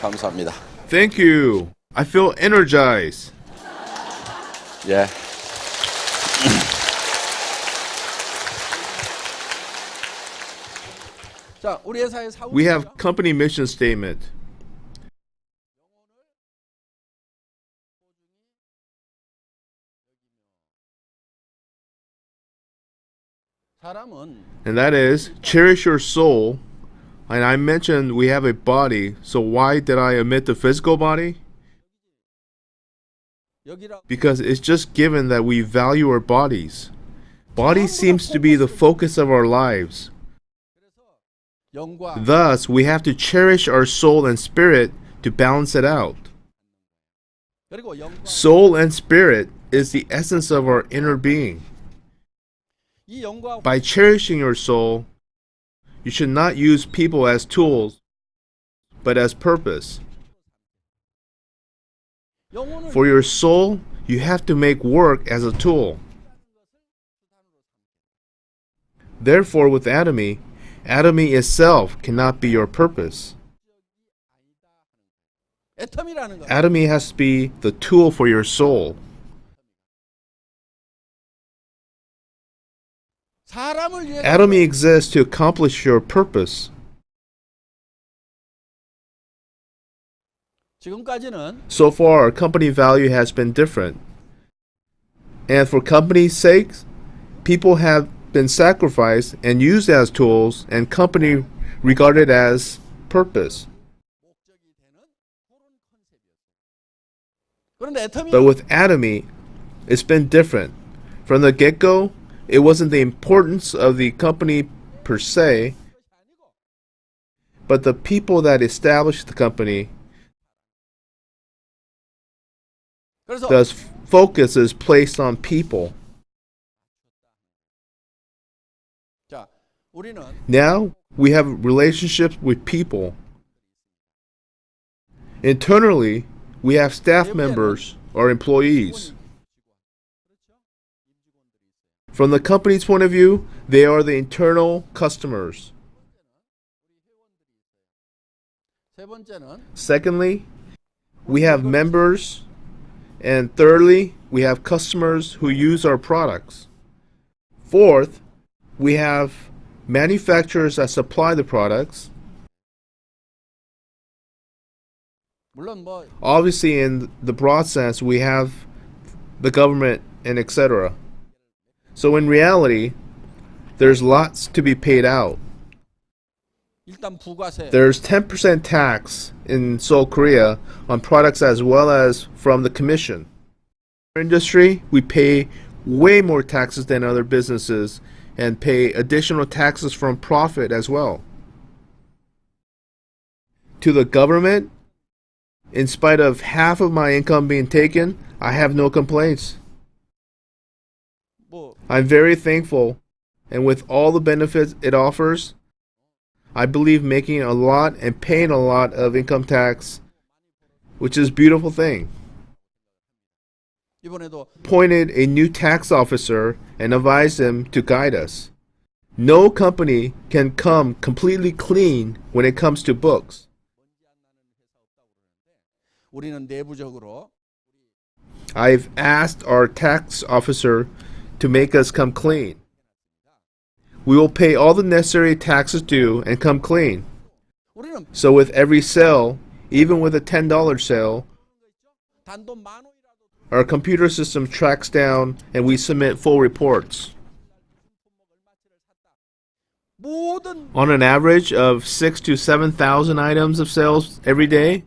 감사합니다. Thank you. I feel energized. 예. 자, 우리 회사의 사후 We have company mission statement. 사람은 And that is, cherish your soul. And I mentioned we have a body, so why did I omit the physical body? 여기라 Because it's just given that we value our bodies. Body seems to be the focus of our lives. 영과 Thus, we have to cherish our soul and spirit to balance it out. 그리고 영과 Soul and spirit is the essence of our inner being. 이 영과 By cherishing your soul, you should not use people as tools, but as purpose. 영혼을 For your soul, you have to make work as a tool. Therefore, with Atomy, Atomy itself cannot be your purpose. 애텀이라는 거. Atomy has to be the tool for your soul. 사람을 위해 Atomy exists to accomplish your purpose. 지금까지는 So far, our company value has been different. And for company's sake, people have been sacrificed and used as tools, and company regarded as purpose. 목적이 되는 그런 컨셉이었어요. 그런데 애텀이 But with Atomy, it's been different. From the get-go, it wasn't the importance of the company per se, but the people that established the company. 그래서 Thus, focus is placed on people. 자, 우리는 Now, we have relationships with people. Internally, we have staff members or employees. From the company's point of view, they are the internal customers. 세 번째는 Secondly, we have members. And thirdly, we have customers who use our products. Fourth, we have manufacturers that supply the products. 물론 뭐 Obviously, in the broad sense, we have the government and etc. So in reality, there's lots to be paid out. 일단 부가세 There's 10% tax in Seoul, Korea on products as well as from the commission. In our industry, we pay way more taxes than other businesses and pay additional taxes from profit as well. To the government, in spite of half of my income being taken, I have no complaints. 뭐 I'm very thankful, and with all the benefits it offers, I believe making a lot and paying a lot of income tax, which is a beautiful thing. 이번에도 Appointed a new tax officer and advised him to guide us. No company can come completely clean when it comes to books. 우리는 내부적으로 I've asked our tax officer to make us come clean. We will pay all the necessary taxes due and come clean. 우리는 So with every sale, even with a $10 sale, 단돈 만 원이라도 our computer system tracks down and we submit full reports. 모든 On an average of 6,000 to 7,000 items of sales every day,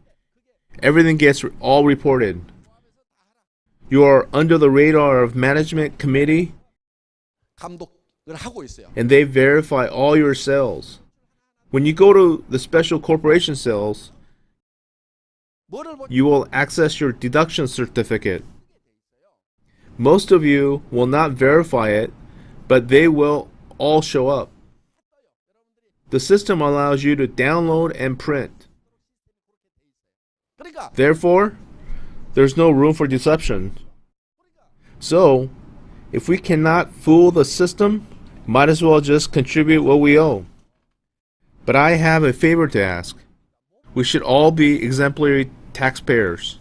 everything gets all reported. You are under the radar of management committee 감독을 하고 있어요. and they verify all your sales. When you go to the special corporation sales, 뭐를 보 you will access your deduction certificate. Most of you will not verify it, but they will all show up. The system allows you to download and print. 그러니까 Therefore, there's no room for deception. So, if we cannot fool the system, might as well just contribute what we owe. But I have a favor to ask. We should all be exemplary taxpayers.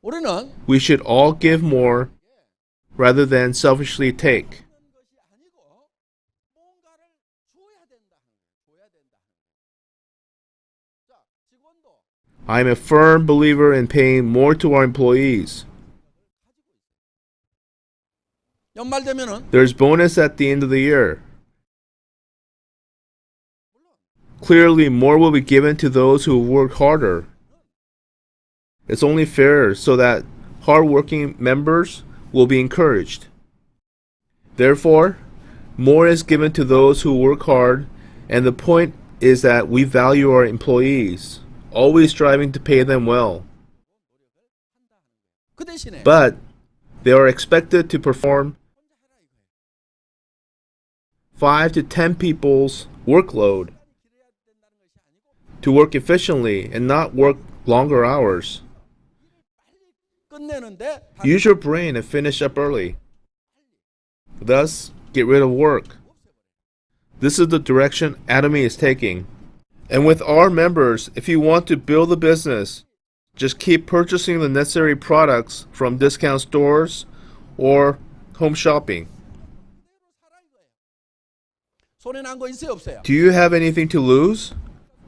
우리는 We should all give more rather than selfishly take. 것이 아니고 뭔가를 줘야 된다. 줘야 된다. 자, 직원도 I'm a firm believer in paying more to our employees. 연말 되면은 There's bonus at the end of the year. Clearly, more will be given to those who work harder. It's only fair so that hardworking members will be encouraged. Therefore, more is given to those who work hard, and the point is that we value our employees, always striving to pay them well. 그 대신에 But they are expected to perform 5 to 10 people's workload, to work efficiently and not work longer hours. 끝내는데 Use your brain and finish up early. Thus, get rid of work. This is the direction Atomy is taking. And with our members, if you want to build a business, just keep purchasing the necessary products from discount stores or home shopping. 손해 난 거 있어요, 없어요? Do you have anything to lose?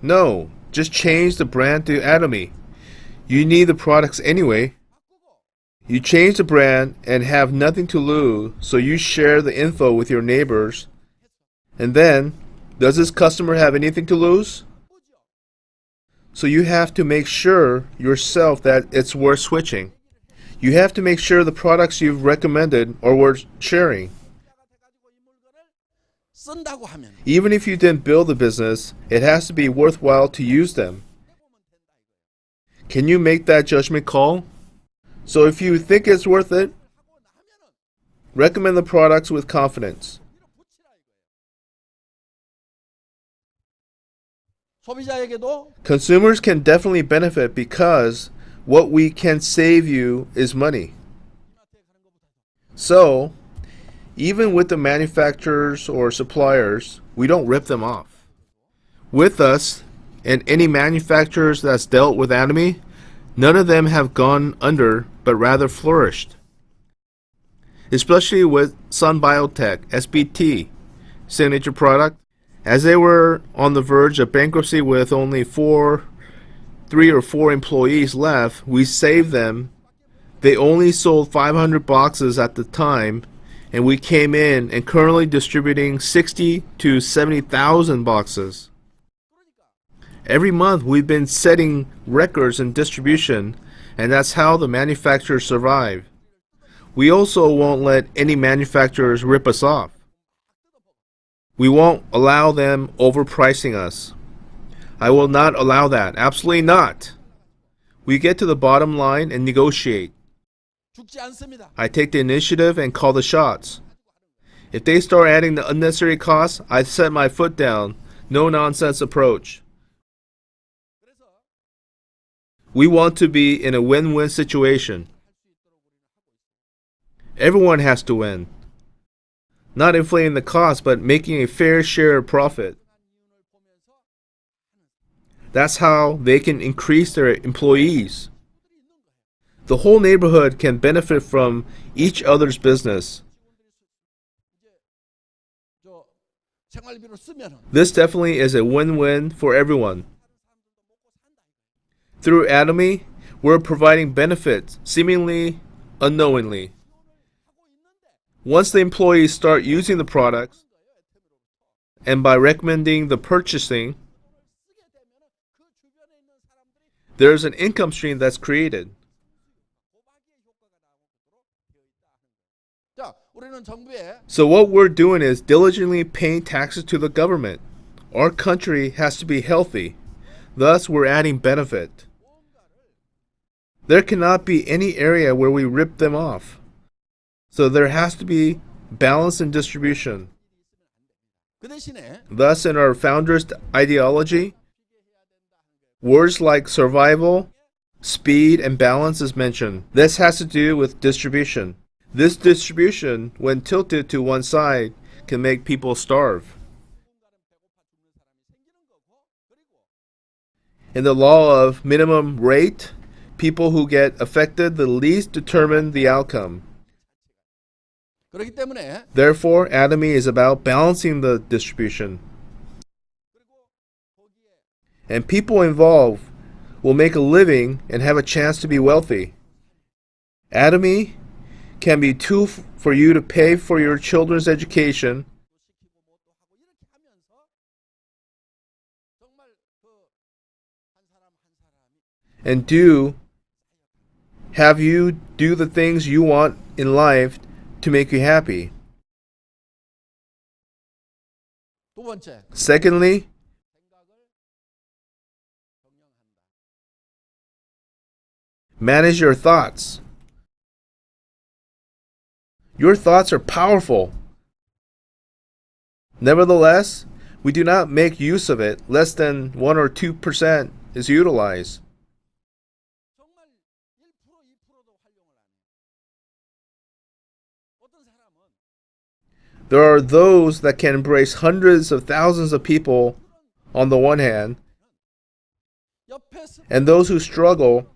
No, just change the brand to Atomy. You need the products anyway. You change the brand and have nothing to lose, so you share the info with your neighbors. And then, does this customer have anything to lose? So you have to make sure yourself that it's worth switching. You have to make sure the products you've recommended are worth sharing. 쓴다고 하면 Even if you didn't build the business, it has to be worthwhile to use them. Can you make that judgment call? So if you think it's worth it, recommend the products with confidence. 소비자에게도 Consumers can definitely benefit because what we can save you is money. So, even with the manufacturers or suppliers, we don't rip them off. With us, and any manufacturers that's dealt with Atomy, none of them have gone under, but rather flourished. Especially with Sun Biotech, SBT, signature product, as they were on the verge of bankruptcy with only 3 or 4 employees left, we saved them. They only sold 500 boxes at the time, and we came in and currently distributing 60 to 70,000 boxes. Every month we've been setting records in distribution, and that's how the manufacturers survive. We also won't let any manufacturers rip us off. We won't allow them overpricing us. I will not allow that. Absolutely not. We get to the bottom line and negotiate. 죽지 않습니다. I take the initiative and call the shots. If they start adding the unnecessary costs, I set my foot down. No nonsense approach. We want to be in a win-win situation. Everyone has to win. Not inflating the cost, but making a fair share of profit. That's how they can increase their employees. The whole neighborhood can benefit from each other's business. 저 생활비로 쓰면은 This definitely is a win-win for everyone. Through Atomy, we're providing benefits, seemingly unknowingly. Once the employees start using the products, and by recommending the purchasing, there's an income stream that's created. 자, 우리는 정부에 So what we're doing is diligently paying taxes to the government. Our country has to be healthy. Thus, we're adding benefit. There cannot be any area where we rip them off. So there has to be balance in distribution. 그 대신에 Thus, in our founder's ideology, words like survival, speed, and balance is mentioned. This has to do with distribution. This distribution, when tilted to one side, can make people starve. In the law of minimum rate, people who get affected the least determine the outcome. 그렇기 때문에 Therefore, Atomy is about balancing the distribution. And people involved will make a living and have a chance to be wealthy. Atomy can be a tool for you to pay for your children's education and have you do the things you want in life to make you happy. 두 번째, Secondly, manage your thoughts. Your thoughts are powerful. Nevertheless, we do not make use of it. Less than 1 or 2% is utilized. 정말 1%, 2%도 활용을 안 해요. 어떤 사람은 There are those that can embrace hundreds of thousands of people on the one hand, 옆에서 and those who struggle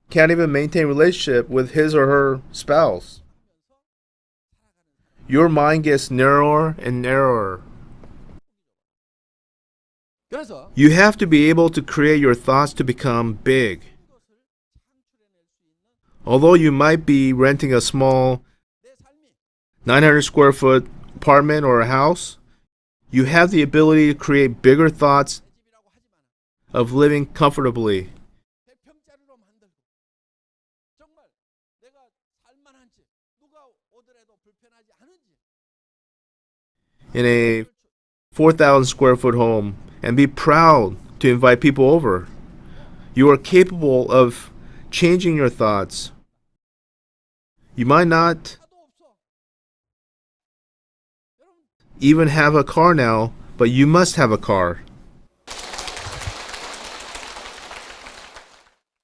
can't even maintain relationship with his or her spouse. Your mind gets narrower and narrower. 그래서 You have to be able to create your thoughts to become big. Although you might be renting a small 내 삶이 900 square foot apartment or a house, you have the ability to create bigger thoughts 내 집이라고 하지만 of living comfortably. 100평짜리로 만들고 정말 내가 살만한지 누가 오더라도 불편하지 않은지 In a 4,000 square foot home and be proud to invite people over. You are capable of changing your thoughts. You might not 차도 없어. 여러분 even have a car now, but you must have a car.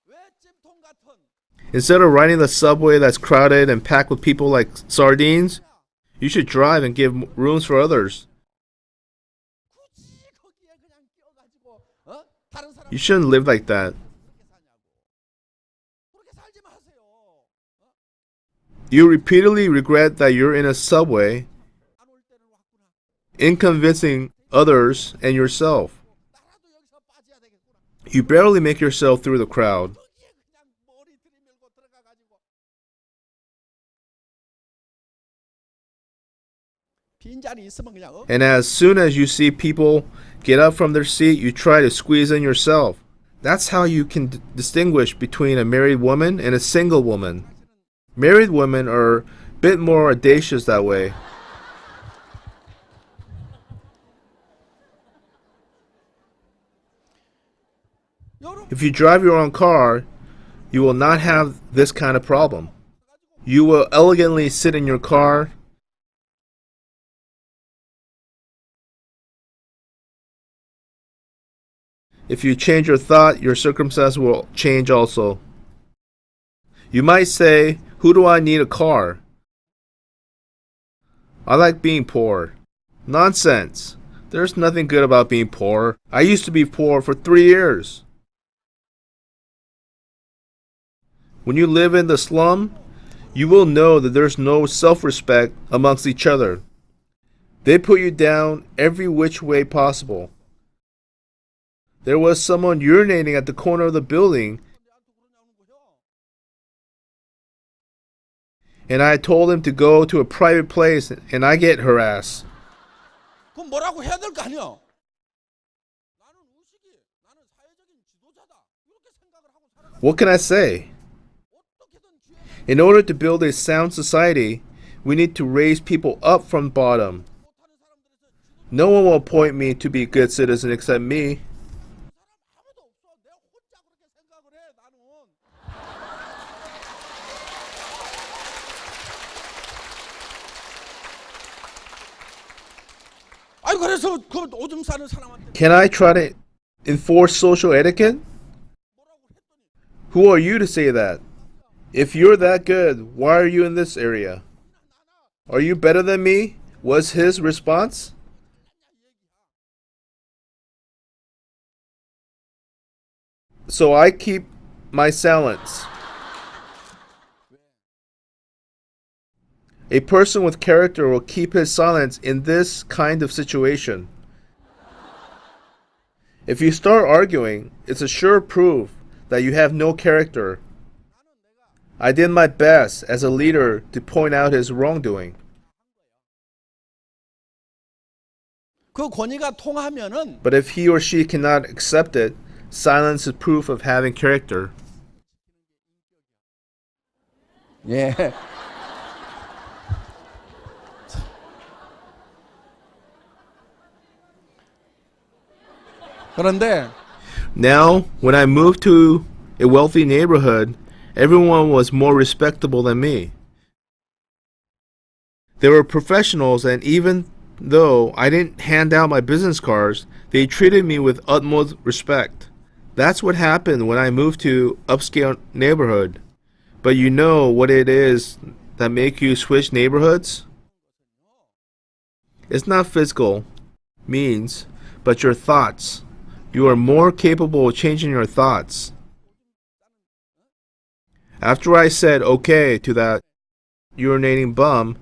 왜 찜통 같은 Instead of riding the subway that's crowded and packed with people like sardines, you should drive and give rooms for others. 굳이 거기에 그냥 끼어가지고 다른 사람 You shouldn't live like that. 그렇게 사냐고. 그렇게 살지 마세요. You repeatedly regret that you're in a subway, 안 올 때는 왔구나. inconveniencing others and yourself. 나라도 여기서 빠져야 되겠구나. You barely make yourself through the crowd. 거기에 그냥 머리 들이밀고 들어가가지고 빈자리 있으면 그냥 And as soon as you see people get up from their seat, you try to squeeze in yourself. That's how you can distinguish between a married woman and a single woman. Married women are a bit more audacious that way. 여러분 If you drive your own car, you will not have this kind of problem. You will elegantly sit in your car. If you change your thought, your circumstance will change also. You might say, who do I need a car? I like being poor. Nonsense. There's nothing good about being poor. I used to be poor for 3 years. When you live in the slum, you will know that there's no self-respect amongst each other. They put you down every which way possible. There was someone urinating at the corner of the building, 내한테 그러냐는 거요. and I told him to go to a private place, and I get harassed. 그럼 뭐라고 해야 될 거 아니야? 나는 의식이 나는 사회적인 지도자다. 이렇게 생각을 하고 살아가. What can I say? 어떻게든 기회를 In order to build a sound society, we need to raise people up from bottom. 못하는 사람들에서 No one will appoint me to be a good citizen except me. 사람 아무도 없어. 내가 혼자 그렇게 생각을 해. 나는. 아니 그래서 그 오줌 싸는 사람한테 Can I try to enforce social etiquette? 뭐라고 했더니 Who are you to say that? If you're that good, why are you in this area? Are you better than me? Was his response. So I keep my silence. A person with character will keep his silence in this kind of situation. If you start arguing, it's a sure proof that you have no character. I did my best as a leader to point out his wrongdoing. 그 권위가 통하면은 But if he or she cannot accept it, silence is proof of having character. 예. 그런데 Now, when I moved to a wealthy neighborhood, everyone was more respectable than me. They were professionals, and even though I didn't hand out my business cards, they treated me with utmost respect. That's what happened when I moved to upscale neighborhood. But you know what it is that make you switch neighborhoods? It's not physical means, but your thoughts. You are more capable of changing your thoughts. After I said okay to that urinating bum,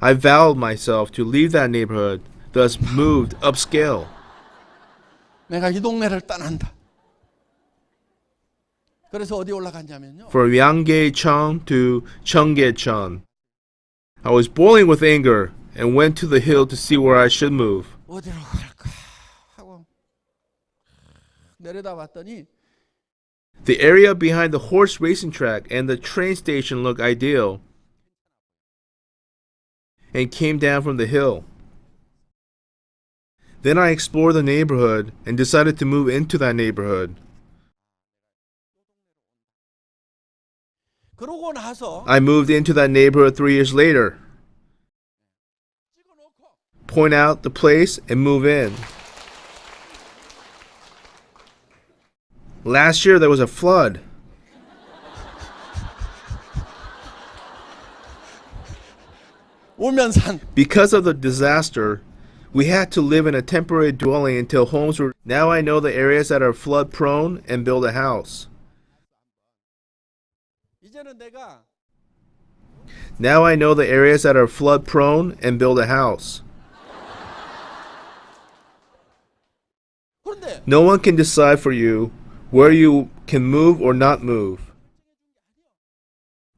I vowed myself to leave that neighborhood, thus moved upscale. 내가 이 동네를 떠난다. 그래서 어디 올라갔냐면요. From Yanggaechon to Cheonggyecheon. I was boiling with anger and went to the hill to see where I should move. 어디로 갈까 하고 내려다 봤더니 The area behind the horse racing track and the train station looked ideal and came down from the hill. Then I explored the neighborhood and decided to move into that neighborhood. 그러고 나서 I moved into that neighborhood 3 years later. Point out the place and move in. Last year there was a flood. 오면산 Because of the disaster, we had to live in a temporary dwelling until homes were. Now I know the areas that are flood prone and build a house. 이제는 내가 Now I know the areas that are flood prone and build a house. 그런데 No one can decide for you where you can move or not move.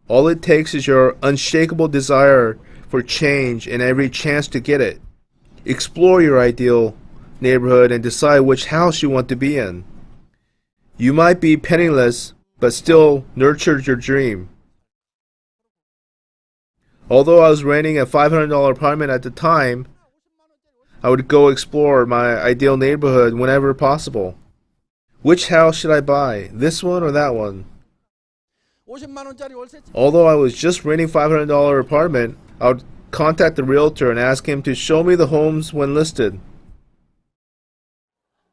All it takes is your unshakable desire for change and every chance to get it. Explore your ideal neighborhood and decide which house you want to be in. You might be penniless, but still nurtured your dream. Although I was renting a $500 apartment at the time, I would go explore my ideal neighborhood whenever possible. Which house should I buy? This one or that one? 50만 원짜리 월세 Although I was just renting $500 apartment, I would contact the realtor and ask him to show me the homes when listed.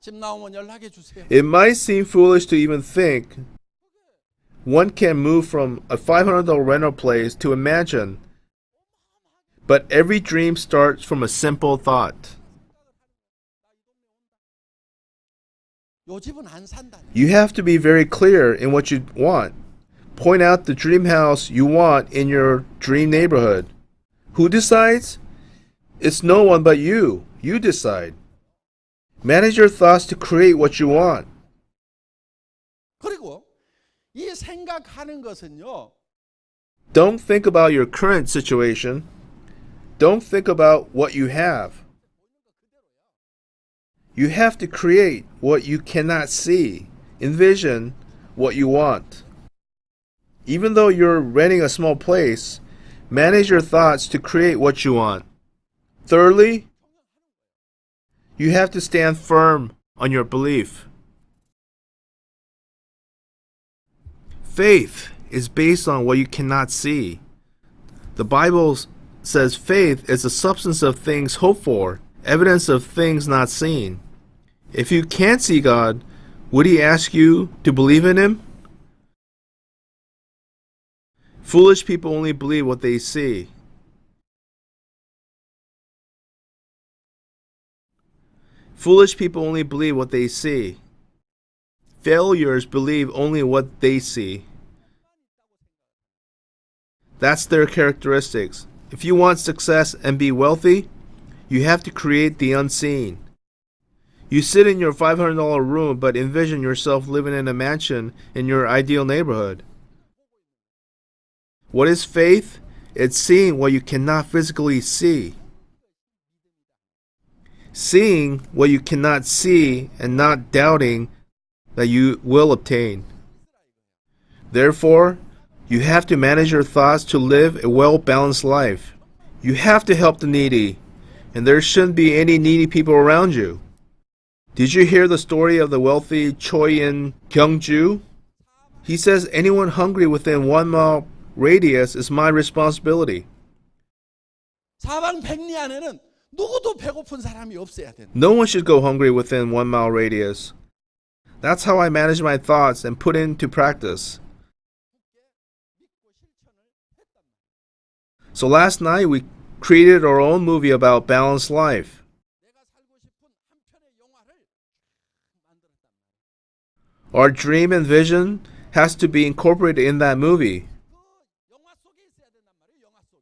집 나오면 연락해 주세요. It might seem foolish to even think one can move from a $500 rental place to a mansion, but every dream starts from a simple thought. 요 집은 안 산다. You have to be very clear in what you want. Point out the dream house you want in your dream neighborhood. Who decides? It's no one but you. You decide. Manage your thoughts to create what you want. 그리고 이 생각하는 것은요. Don't think about your current situation. Don't think about what you have. You have to create what you cannot see. Envision what you want. Even though you're renting a small place, manage your thoughts to create what you want. Thirdly, you have to stand firm on your belief. Faith is based on what you cannot see. The Bible says faith is the substance of things hoped for, evidence of things not seen. If you can't see God, would He ask you to believe in Him? Foolish people only believe what they see. Foolish people only believe what they see. Failures believe only what they see. That's their characteristics. If you want success and be wealthy, you have to create the unseen. You sit in your $500 room but envision yourself living in a mansion in your ideal neighborhood. What is faith? It's seeing what you cannot physically see. Seeing what you cannot see and not doubting that you will obtain. Therefore, you have to manage your thoughts to live a well-balanced life. You have to help the needy, and there shouldn't be any needy people around you. Did you hear the story of the wealthy Choi in Gyeongju? He says anyone hungry within 1 mile radius is my responsibility. 사방백리 안에는 누구도 배고픈 사람이 없어야 된다. No one should go hungry within 1 mile radius. That's how I manage my thoughts and put into practice. So last night we created our own movie about balanced life. 내가 살고 싶은 한 편의 영화를 만들었단 말이야. Our dream and vision has to be incorporated in that movie. 그 영화 속에 있어야 된단 말이에요. 영화 속에.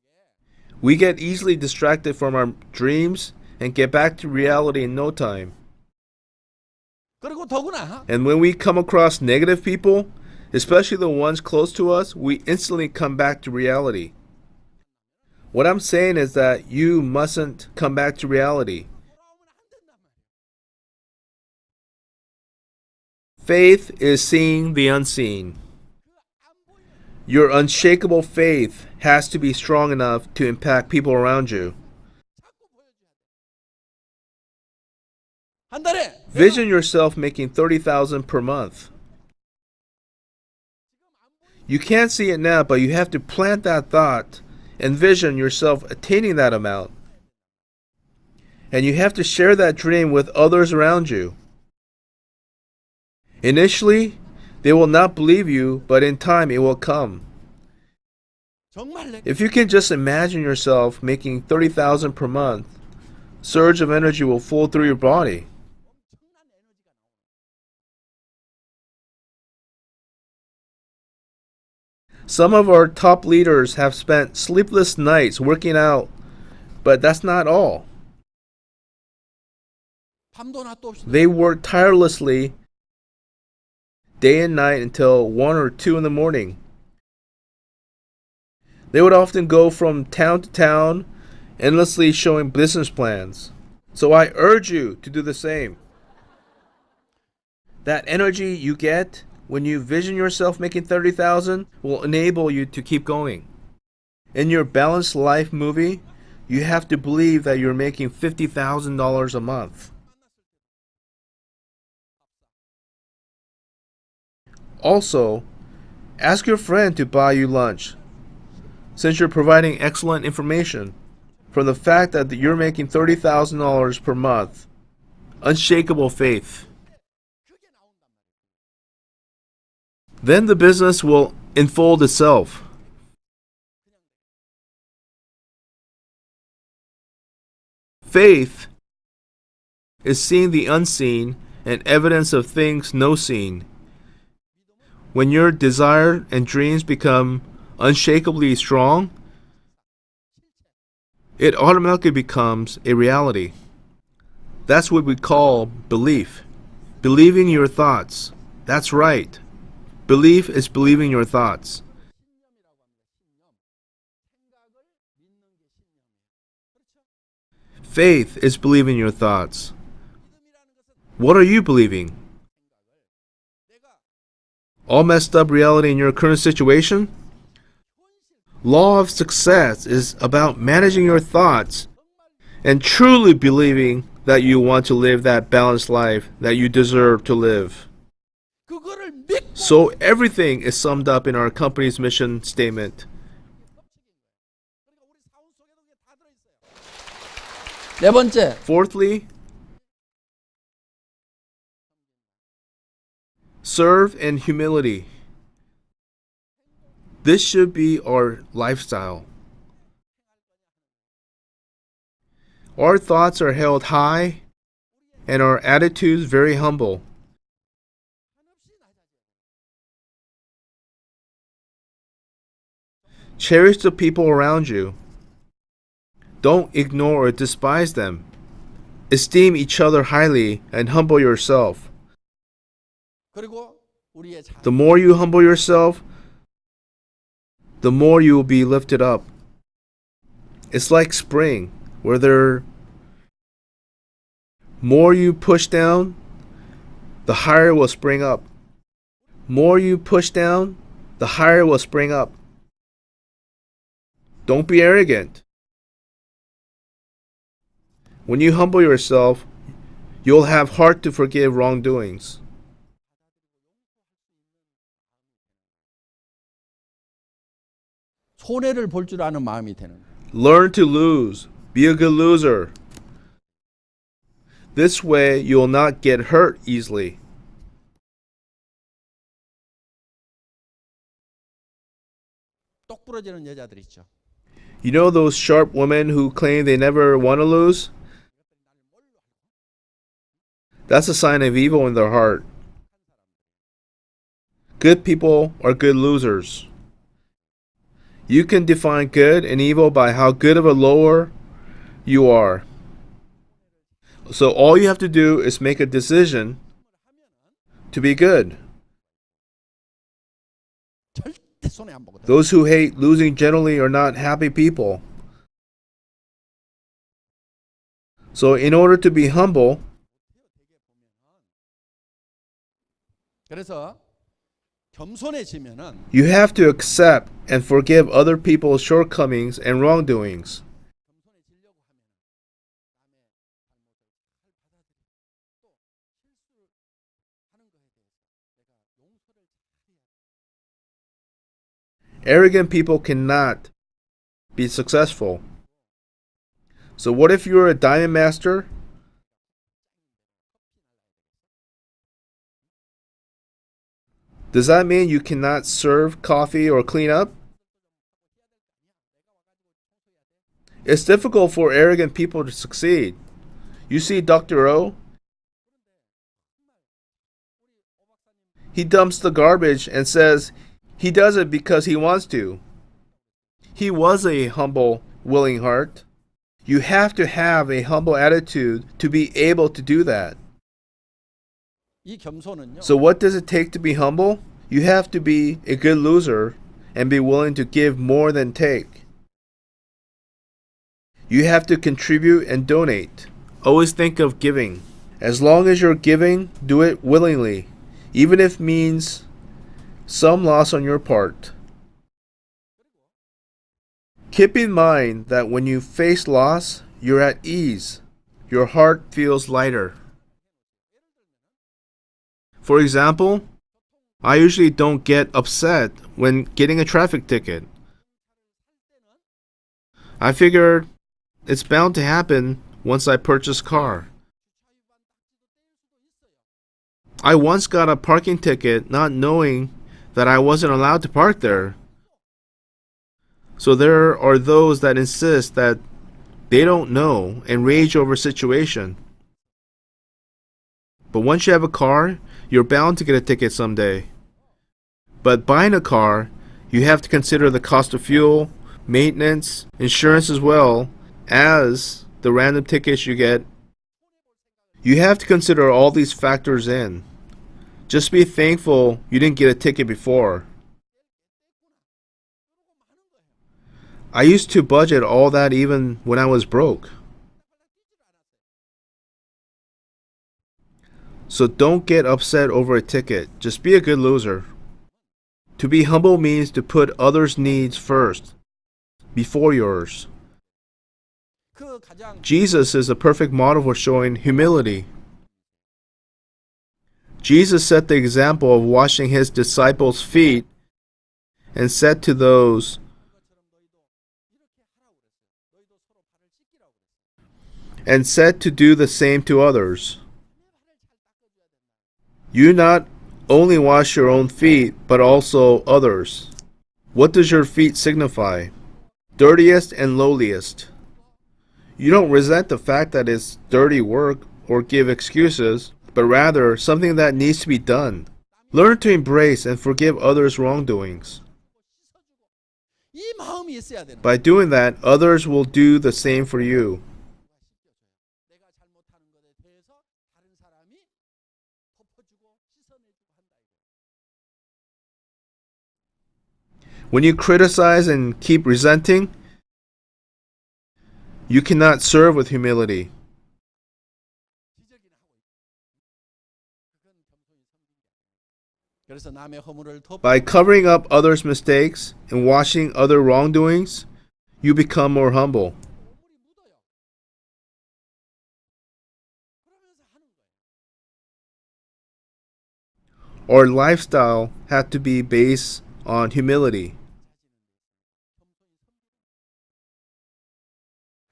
We get easily distracted from our dreams and get back to reality in no time. 그리고 더구나 And when we come across negative people, especially the ones close to us, we instantly come back to reality. What I'm saying is that you mustn't come back to reality. 돌아오면 안 된단 말이야. Faith is seeing the unseen. 안 보이는 Your unshakable faith has to be strong enough to impact people around you. 자꾸 보여줘야 돼. 한 달에 Vision yourself making $30,000 per month. You can't see it now, but you have to plant that thought and vision yourself attaining that amount. And you have to share that dream with others around you. Initially, they will not believe you, but in time it will come. 정말 내 If you can just imagine yourself making $30,000 per month, surge of energy will flow through your body. 엄청난 에너지가 나오는. Some of our top leaders have spent sleepless nights working out, but that's not all. 밤도 낮도 없이 They work tirelessly day and night until 1 or 2 in the morning. They would often go from town to town, endlessly showing business plans. So I urge you to do the same. That energy you get when you vision yourself making 30,000 will enable you to keep going. In your balanced life movie, you have to believe that you're making $50,000 a month. Also, ask your friend to buy you lunch, since you're providing excellent information. From the fact that you're making $30,000 per month, unshakable faith. 그게 나온단 말이야. Then the business will unfold itself. Faith is seeing the unseen and evidence of things no seen. When your desire and dreams become unshakably strong, it automatically becomes a reality. That's what we call belief. Believing your thoughts. That's right. Belief is believing your thoughts. 신념이라고 합니다. 신념. 생각을 믿는 게 신념이에요. 그렇죠? Faith is believing your thoughts. 믿음이라는 것은 What are you believing? 생각을 내가 All messed up reality in your current situation? 현실 Law of success is about managing your thoughts and truly believing that you want to live that balanced life that you deserve to live. 그거를 믿고 So everything is summed up in our company's mission statement. 그러니까 우리 사원 속에도 그게 다 들어있어요. 네 번째, Fourthly, serve in humility. This should be our lifestyle. Our thoughts are held high and our attitudes very humble. Cherish the people around you. Don't ignore or despise them. Esteem each other highly and humble yourself. 그리고 우리의 The more you humble yourself, the more you will be lifted up. It's like spring, where the more you push down, the higher will spring up. More you push down, the higher will spring up. Don't be arrogant. When you humble yourself, you'll have heart to forgive wrongdoings. 손해를 볼 줄 아는 마음이 되는. Learn to lose. Be a good loser. This way, you will not get hurt easily. 똑 부러지는 여자들 있죠. You know those sharp women who claim they never want to lose? That's a sign of evil in their heart. Good people are good losers. You can define good and evil by how good of a lower you are. So all you have to do is make a decision to be good. 절대 손해 안 보거든. Those who hate losing generally are not happy people. So in order to be humble, 그래서 겸손해지면은 you have to accept and forgive other people's shortcomings and wrongdoings. Arrogant people cannot be successful. So what if you're a diamond master? Does that mean you cannot serve coffee or clean up? It's difficult for arrogant people to succeed. You see Dr. O? He dumps the garbage and says he does it because he wants to. He was a humble, willing heart. You have to have a humble attitude to be able to do that. 이 겸손은요. So what does it take to be humble? You have to be a good loser and be willing to give more than take. You have to contribute and donate. Always think of giving. As long as you're giving, do it willingly, even if it means some loss on your part. Keep in mind that when you face loss, you're at ease. Your heart feels lighter. For example, I usually don't get upset when getting a traffic ticket. I figured it's bound to happen once I purchase a car. I once got a parking ticket not knowing that I wasn't allowed to park there. So there are those that insist that they don't know and rage over a situation. But once you have a car, you're bound to get a ticket someday. But buying a car, you have to consider the cost of fuel, maintenance, insurance as well as the random tickets you get. You have to consider all these factors in. Just be thankful you didn't get a ticket before. I used to budget all that even when I was broke. So don't get upset over a ticket. Just be a good loser. To be humble means to put others' needs first, before yours. 그 가장 Jesus is a perfect model for showing humility. Jesus set the example of washing his disciples' feet and said to those, and said to do the same to others. You not only wash your own feet, but also others. What does your feet signify? Dirtiest and lowliest. You don't resent the fact that it's dirty work or give excuses, but rather something that needs to be done. Learn to embrace and forgive others' wrongdoings. 이 마음이 있어야 되는 거예요. By doing that, others will do the same for you. 내가 잘못하는 것에 대해서 다른 사람이 덮어주고 씻어내주고 한다. When you criticize and keep resenting, you cannot serve with humility. 지적이나 하고 있고. 그건 겸손히 섬기는 게 아니에요. 그래서 남의 허물을 덮어 By covering up others' mistakes and washing other wrongdoings, you become more humble. 오물이 묻어요. 그러면서 하는 거예요. Our lifestyle has to be based on humility.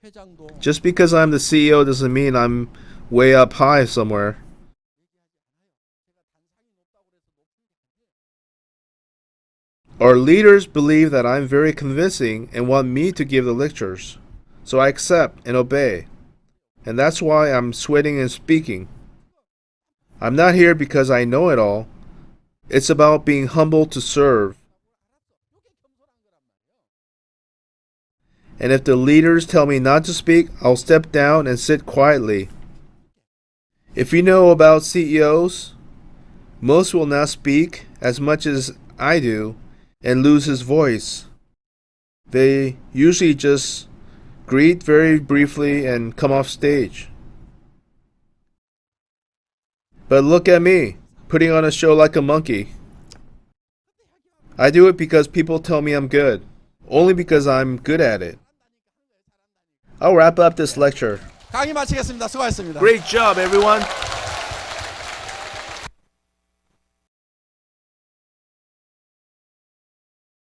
회장도 Just because I'm the CEO doesn't mean I'm way up high somewhere. Our leaders believe that I'm very convincing and want me to give the lectures. So I accept and obey. And that's why I'm sweating and speaking. I'm not here because I know it all. It's about being humble to serve. And if the leaders tell me not to speak, I'll step down and sit quietly. If you know about CEOs, most will not speak as much as I do and lose his voice. They usually just greet very briefly and come off stage. But look at me, putting on a show like a monkey. I do it because people tell me I'm good, only because I'm good at it. I'll wrap up this lecture. 강의 마치겠습니다. 수고하셨습니다. Great job, everyone.